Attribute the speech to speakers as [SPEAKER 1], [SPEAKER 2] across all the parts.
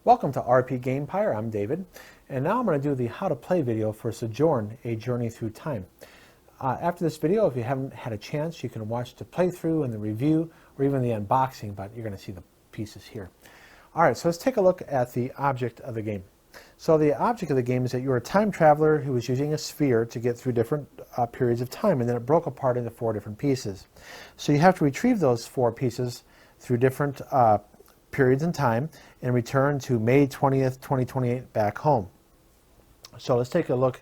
[SPEAKER 1] Welcome to rpgamepire. I'm David, and now I'm going to do the how to play video for Sojourn, A Journey Through Time. After this video, if you haven't had a chance, you can watch the playthrough and the review or even the unboxing, but you're going to see the pieces here. Alright, so let's take a look at the object of the game. So the object of the game is that you're a time traveler who was using a sphere to get through different periods of time, and then it broke apart into 4 different pieces. So you have to retrieve those 4 pieces through different periods in time and return to May 20th, 2028 back home. So let's take a look.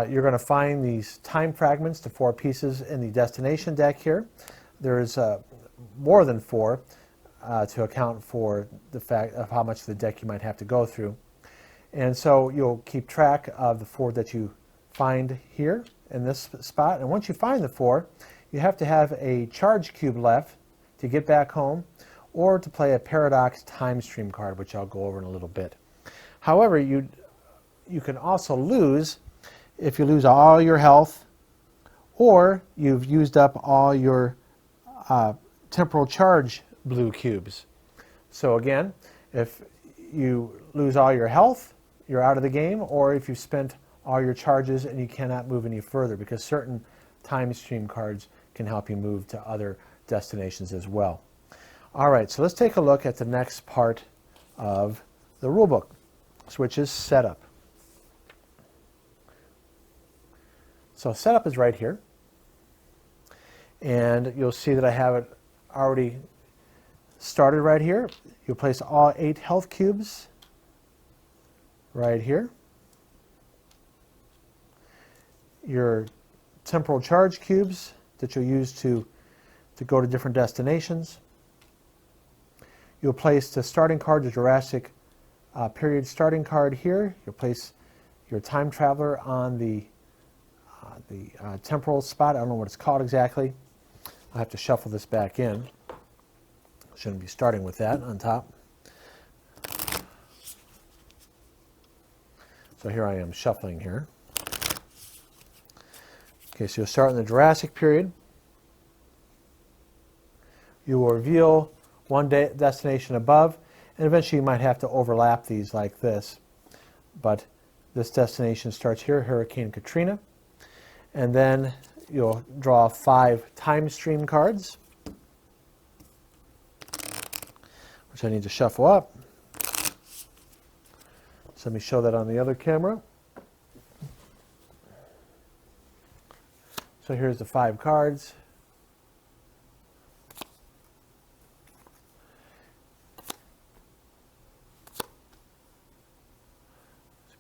[SPEAKER 1] You're going to find these time fragments to 4 pieces in the destination deck here. There's more than 4 to account for the fact of how much of the deck you might have to go through. And so you'll keep track of the 4 that you find here in this spot. And once you find the 4, you have to have a charge cube left to get back home, or to play a Paradox Timestream card, which I'll go over in a little bit. However, you can also lose if you lose all your health, or you've used up all your temporal charge blue cubes. So again, if you lose all your health, you're out of the game, or if you've spent all your charges and you cannot move any further, because certain Timestream cards can help you move to other destinations as well. Alright, so let's take a look at the next part of the rulebook, which is setup. So setup is right here, and you'll see that I have it already started right here. You'll place all 8 health cubes right here. Your temporal charge cubes that you'll use to go to different destinations. You'll place the starting card, the Jurassic period starting card here. You'll place your time traveler on the temporal spot. I don't know what it's called exactly. I'll have to shuffle this back in. Shouldn't be starting with that on top. So here I am shuffling here. Okay, so you'll start in the Jurassic period. You will reveal one destination above, and eventually you might have to overlap these like this. But this destination starts here, Hurricane Katrina. And then you'll draw 5 Timestream cards, which I need to shuffle up. So let me show that on the other camera. So here's the 5 cards.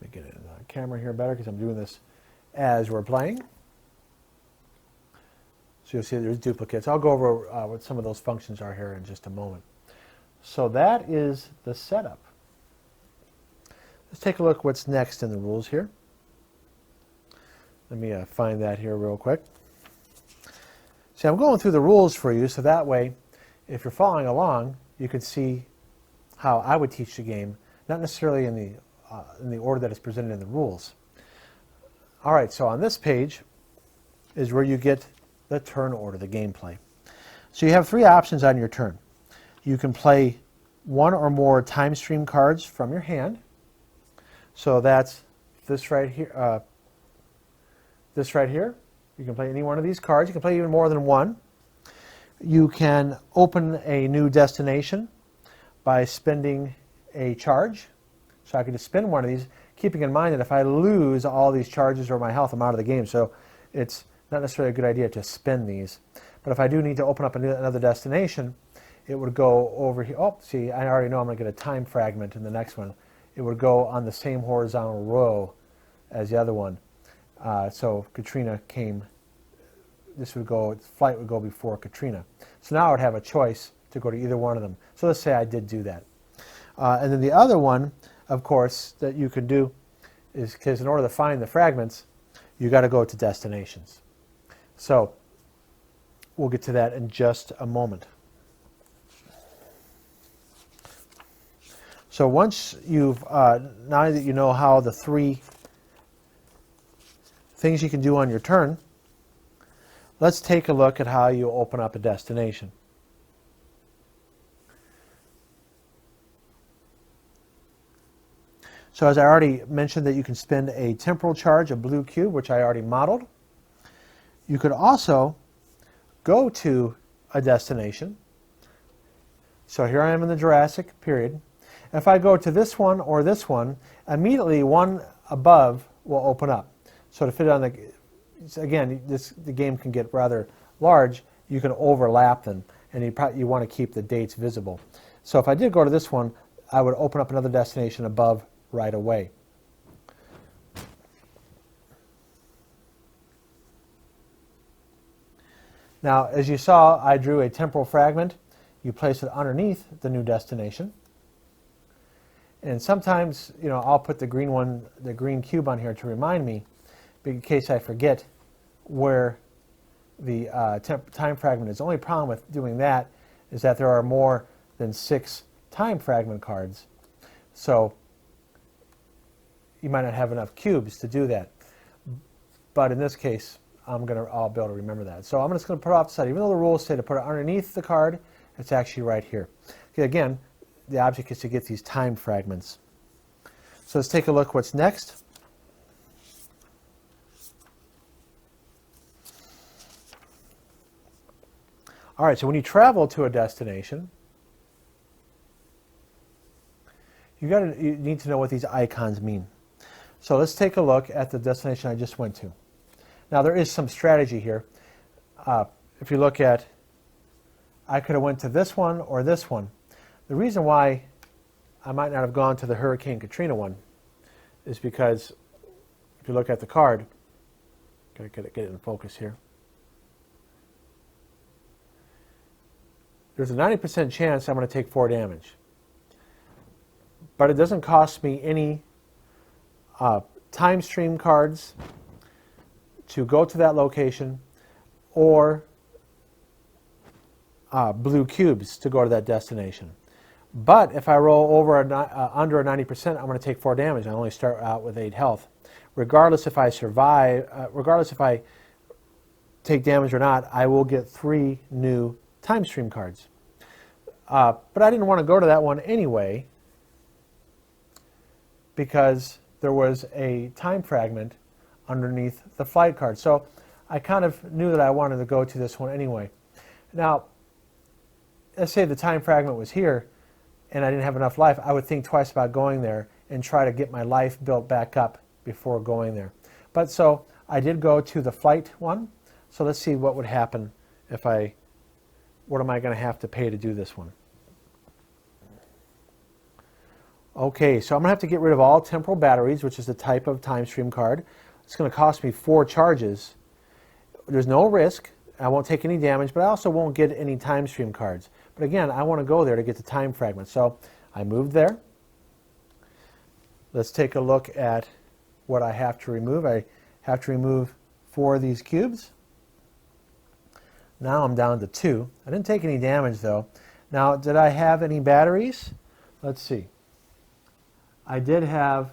[SPEAKER 1] Let me get it in the camera here better, because I'm doing this as we're playing. So you'll see there's duplicates. I'll go over what some of those functions are here in just a moment. So that is the setup. Let's take a look what's next in the rules here. Let me find that here real quick. See, I'm going through the rules for you, so that way, if you're following along, you can see how I would teach the game, not necessarily in the order that is presented in the rules. All right, so on this page is where you get the turn order, the gameplay. So you have 3 options on your turn. You can play 1 or more Timestream cards from your hand. So that's this right here. This right here. You can play any one of these cards. You can play even more than 1. You can open a new destination by spending a charge. So I can just spend one of these, keeping in mind that if I lose all these charges or my health, I'm out of the game. So it's not necessarily a good idea to spend these. But if I do need to open up another destination, it would go over here. Oh, see, I already know I'm going to get a time fragment in the next one. It would go on the same horizontal row as the other one. So Katrina came, this would go, flight would go before Katrina. So now I would have a choice to go to either one of them. So let's say I did do that. And then the other one, of course, that you can do is, because in order to find the fragments, you got to go to destinations. So we'll get to that in just a moment. So once you've, now that you know how the 3 things you can do on your turn, let's take a look at how you open up a destination. So as I already mentioned that you can spend a temporal charge, a blue cube, which I already modeled. You could also go to a destination. So here I am in the Jurassic period. If I go to this one or this one, immediately one above will open up. So to fit it on the, again, the game can get rather large, you can overlap them, and you want to keep the dates visible. So if I did go to this one, I would open up another destination above right away. Now, as you saw, I drew a temporal fragment. You place it underneath the new destination. And sometimes, I'll put the green cube on here to remind me, in case I forget where the time fragment is. The only problem with doing that is that there are more than 6 time fragment cards. So you might not have enough cubes to do that. But in this case, I'll be able to remember that. So I'm just going to put it off the side. Even though the rules say to put it underneath the card, it's actually right here. Okay, again, the object is to get these time fragments. So let's take a look what's next. All right, so when you travel to a destination, you need to know what these icons mean. So let's take a look at the destination I just went to. Now there is some strategy here. If you look at, I could have went to this one or this one. The reason why I might not have gone to the Hurricane Katrina one is because if you look at the card, gotta get it in focus here. There's a 90% chance I'm going to take 4 damage. But it doesn't cost me any Timestream cards to go to that location or blue cubes to go to that destination. But if I roll over under a 90%, I'm going to take 4 damage. I only start out with 8 health. Regardless if I survive, regardless if I take damage or not, I will get 3 new Timestream cards. But I didn't want to go to that one anyway because there was a time fragment underneath the flight card. So I kind of knew that I wanted to go to this one anyway. Now, let's say the time fragment was here and I didn't have enough life, I would think twice about going there and try to get my life built back up before going there. But so I did go to the flight one. So let's see what would happen if what am I going to have to pay to do this one? Okay, so I'm going to have to get rid of all temporal batteries, which is the type of Timestream card. It's going to cost me 4 charges. There's no risk. I won't take any damage, but I also won't get any Timestream cards. But again, I want to go there to get the time fragment. So I moved there. Let's take a look at what I have to remove. I have to remove 4 of these cubes. Now I'm down to 2. I didn't take any damage though. Now, did I have any batteries? Let's see. I did have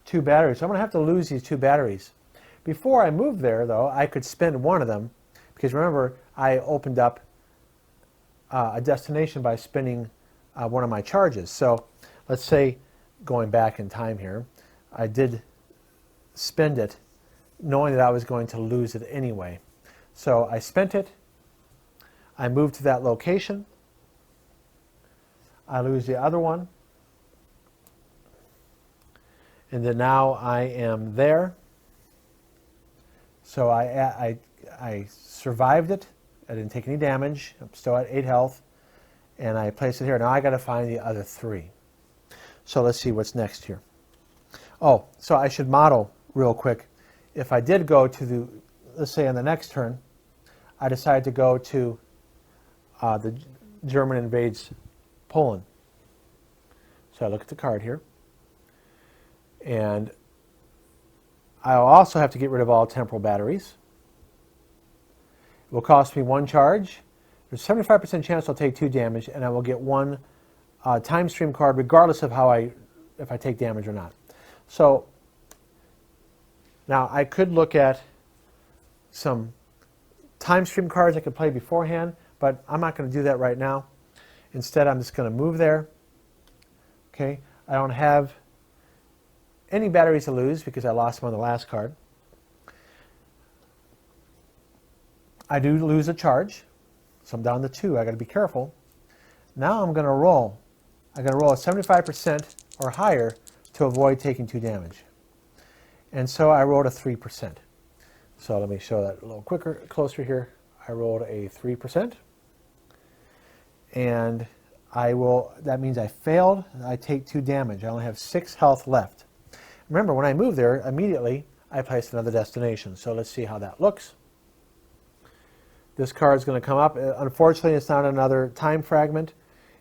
[SPEAKER 1] 2 batteries. So I'm going to have to lose these 2 batteries. Before I moved there though, I could spend one of them because remember, I opened up a destination by spending one of my charges. So let's say, going back in time here, I did spend it knowing that I was going to lose it anyway. So I spent it, I moved to that location, I lose the other one, and then now I am there. So I survived it, I didn't take any damage, I'm still at 8 health, and I place it here. Now I got to find the other 3. So let's see what's next here. Oh, so I should model real quick. If I did go to let's say on the next turn, I decided to go to the German invades Poland. So I look at the card here. And I'll also have to get rid of all temporal batteries. It will cost me 1 charge. There's a 75% chance I'll take 2 damage, and I will get 1 Timestream card regardless of if I take damage or not. So now I could look at some Timestream cards I could play beforehand, but I'm not going to do that right now. Instead, I'm just going to move there. Okay, I don't have any batteries to lose because I lost them on the last card. I do lose a charge, so I'm down to 2. I got to be careful. Now I'm going to roll. I'm going to roll at 75% or higher to avoid taking 2 damage. And so I rolled a 3%. So let me show that a little closer here. I rolled a 3%. And that means I failed. I take 2 damage. I only have 6 health left. Remember, when I move there, immediately I place another destination. So let's see how that looks. This card is going to come up. Unfortunately, it's not another time fragment.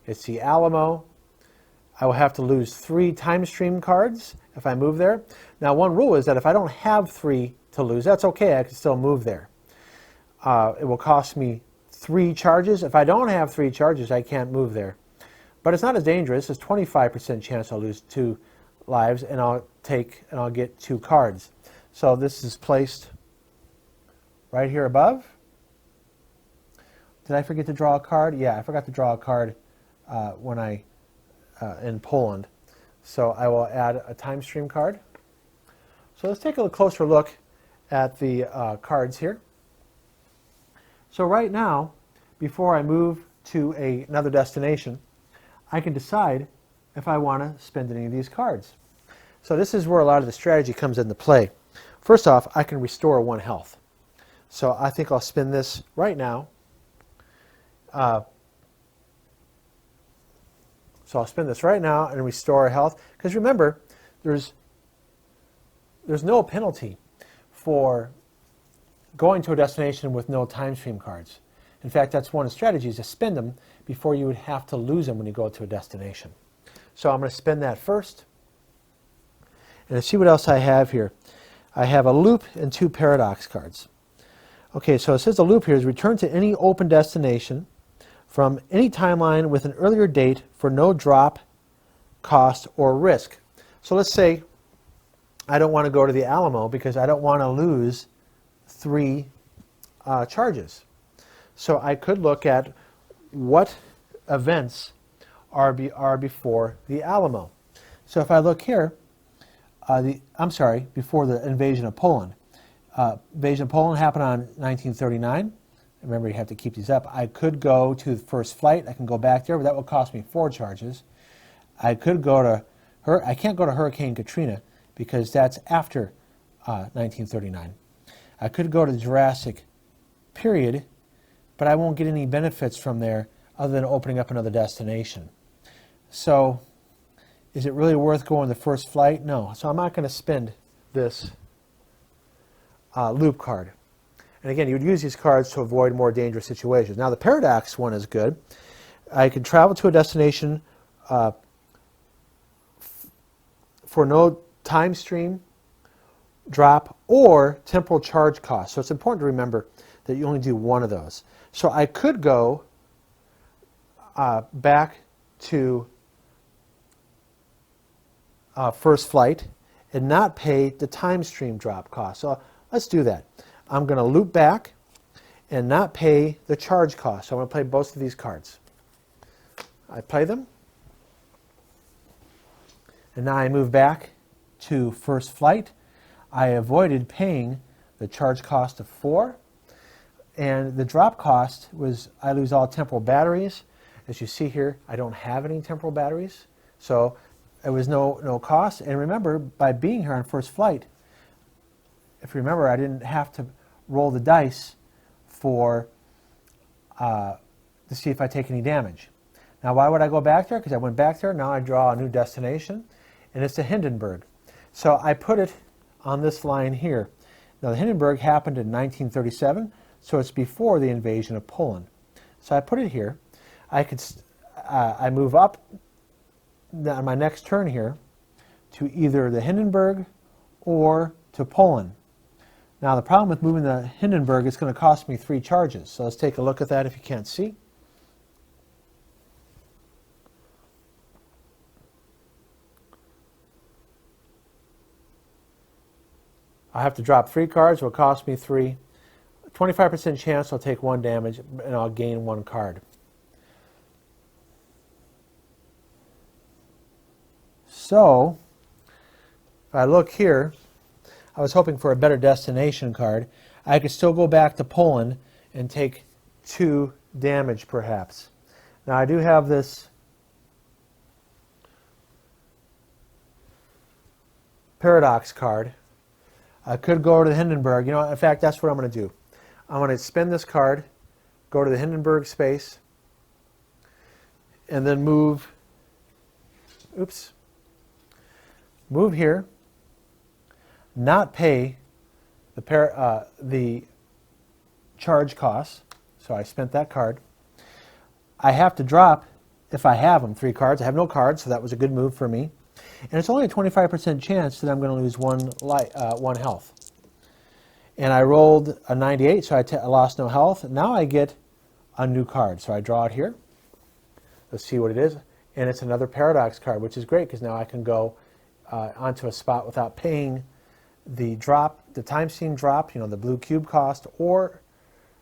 [SPEAKER 1] It's the Alamo. I will have to lose 3 Timestream cards if I move there. Now, one rule is that if I don't have 3 to lose, that's okay. I can still move there. It will cost me 3 charges. If I don't have 3 charges, I can't move there. But it's not as dangerous. It's 25% chance I'll lose 2 lives, and I'll get 2 cards. So this is placed right here above. Did I forget to draw a card? Yeah, I forgot to draw a card when I in Poland. So I will add a Timestream card. So let's take a closer look at the cards here. So right now, before I move to another destination, I can decide if I want to spend any of these cards. So this is where a lot of the strategy comes into play. First off, I can restore 1 health. So I think I'll spend this right now. So I'll spend this right now and restore health. Because remember, there's no penalty for going to a destination with no Timestream cards. In fact, that's one of the strategies, to spend them before you would have to lose them when you go to a destination. So I'm going to spend that first. And let's see what else I have here. I have a loop and 2 paradox cards. Okay, so it says the loop here is return to any open destination from any timeline with an earlier date for no drop, cost, or risk. So let's say I don't want to go to the Alamo because I don't want to lose 3 charges. So I could look at what events are before the Alamo. So if I look here, before the invasion of Poland. Invasion of Poland happened on 1939. Remember, you have to keep these up. I could go to the first flight. I can go back there, but that will cost me 4 charges. I could go to I can't go to Hurricane Katrina because that's after 1939. I could go to the Jurassic period, but I won't get any benefits from there other than opening up another destination. So is it really worth going the first flight? No. So I'm not going to spend this loop card. And again, you would use these cards to avoid more dangerous situations. Now the paradox one is good. I can travel to a destination for no time stream, drop, or temporal charge cost. So it's important to remember that you only do one of those. So I could go back to first flight and not pay the time stream drop cost. So let's do that. I'm going to loop back and not pay the charge cost. So I'm going to play both of these cards. I play them. And now I move back to first flight. I avoided paying the charge cost of 4. And the drop cost was I lose all temporal batteries. As you see here, I don't have any temporal batteries. So it was no cost. And remember, by being here on first flight, if you remember, I didn't have to roll the dice to see if I take any damage. Now, why would I go back there? Because I went back there. Now I draw a new destination, and it's the Hindenburg. So I put it on this line here. Now, the Hindenburg happened in 1937, so it's before the invasion of Poland. So I put it here. I move up on my next turn here to either the Hindenburg or to Poland. Now the problem with moving the Hindenburg is going to cost me 3 charges. So let's take a look at that if you can't see. I have to drop 3 cards. It will cost me 3. 25% chance I'll take 1 damage and I'll gain 1 card. So if I look here, I was hoping for a better destination card. I could still go back to Poland and take 2 damage perhaps. Now I do have this Paradox card. I could go to the Hindenburg. You know, in fact, that's what I'm going to do. I'm going to spend this card, go to the Hindenburg space, and then move, move here, not pay the charge costs. So I spent that card. I have to drop, if I have them, 3 cards. I have no cards, so that was a good move for me. And it's only a 25% chance that I'm going to lose 1 health. And I rolled a 98, so I lost no health. Now I get a new card. So I draw it here. Let's see what it is. And it's another Paradox card, which is great because now I can go onto a spot without paying the drop, the Timestream drop, you know, the blue cube cost, or,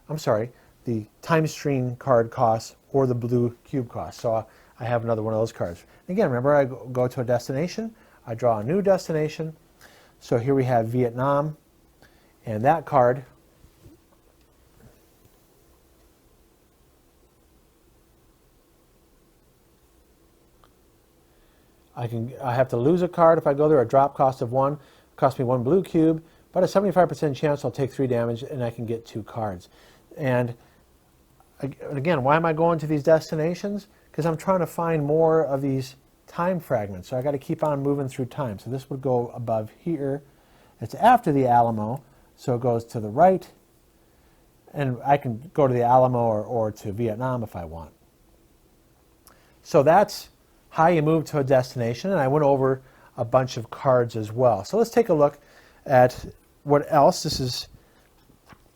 [SPEAKER 1] I'm sorry, the Timestream card cost or the blue cube cost. So I have another one of those cards. Again, remember, I go to a destination, I draw a new destination. So here we have Vietnam, and that card I have to lose a card if I go there, a drop cost of 1, cost me 1 blue cube, but a 75% chance I'll take 3 damage and I can get 2 cards. And again, why am I going to these destinations? Because I'm trying to find more of these time fragments. So I got to keep on moving through time. So this would go above here. It's after the Alamo, so it goes to the right. And I can go to the Alamo or to Vietnam if I want. So that's how you move to a destination. And I went over a bunch of cards as well. So let's take a look at what else. This is,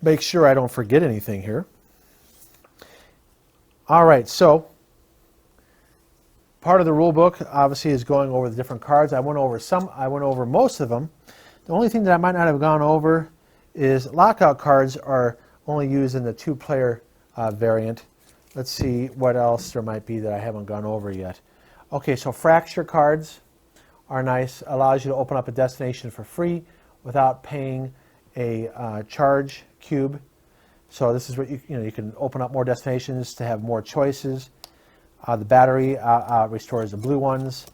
[SPEAKER 1] make sure I don't forget anything here. All right, so part of the rule book obviously is going over the different cards. I went over most of them. The only thing that I might not have gone over is lockout cards are only used in the 2-player variant. Let's see what else there might be that I haven't gone over yet. Okay, so fracture cards are nice. Allows you to open up a destination for free without paying a charge cube. So this is what you can open up more destinations to have more choices. The battery restores the blue ones,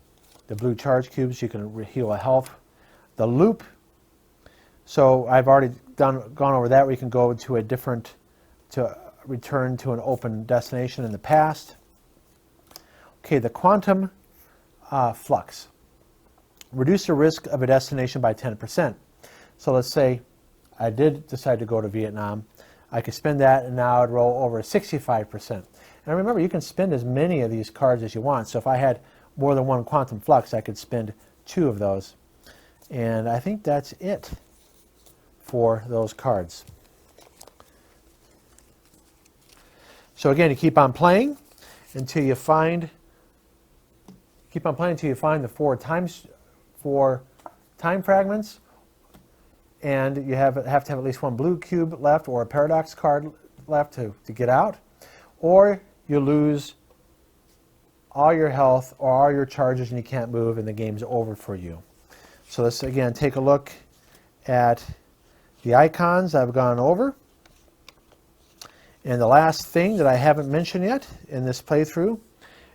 [SPEAKER 1] the blue charge cubes. You can heal a health. The loop. So I've already gone over that. We can go to a different, to return to an open destination in the past. Okay, the quantum flux. Reduce the risk of a destination by 10%. So let's say I did decide to go to Vietnam. I could spend that and now I'd roll over 65%. And remember, you can spend as many of these cards as you want. So if I had more than 1 quantum flux, I could spend 2 of those. And I think that's it for those cards. So again, you keep on playing until you find the 4 time fragments, and you have to have at least 1 blue cube left or a Paradox card left to get out, or you lose all your health or all your charges and you can't move and the game's over for you. So let's again take a look at the icons I've gone over. And the last thing that I haven't mentioned yet in this playthrough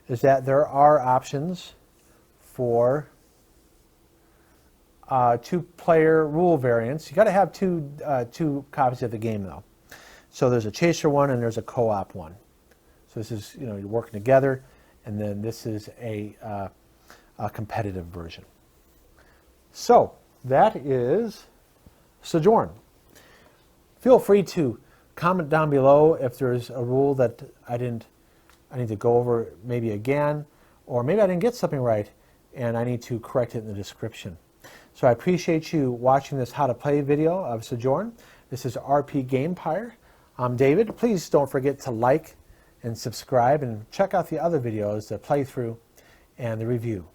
[SPEAKER 1] is that there are options for 2-player rule variants. You got to have two copies of the game though. So there's a chaser one and there's a co-op one. So this is, you're working together, and then this is a competitive version. So that is Sojourn. Feel free to comment down below if there's a rule that I need to go over maybe again, or maybe I didn't get something right and I need to correct it in the description. So I appreciate you watching this how to play video of Sojourn. This is rpgamepire. I'm David. Please don't forget to like and subscribe and check out the other videos, the playthrough and the review.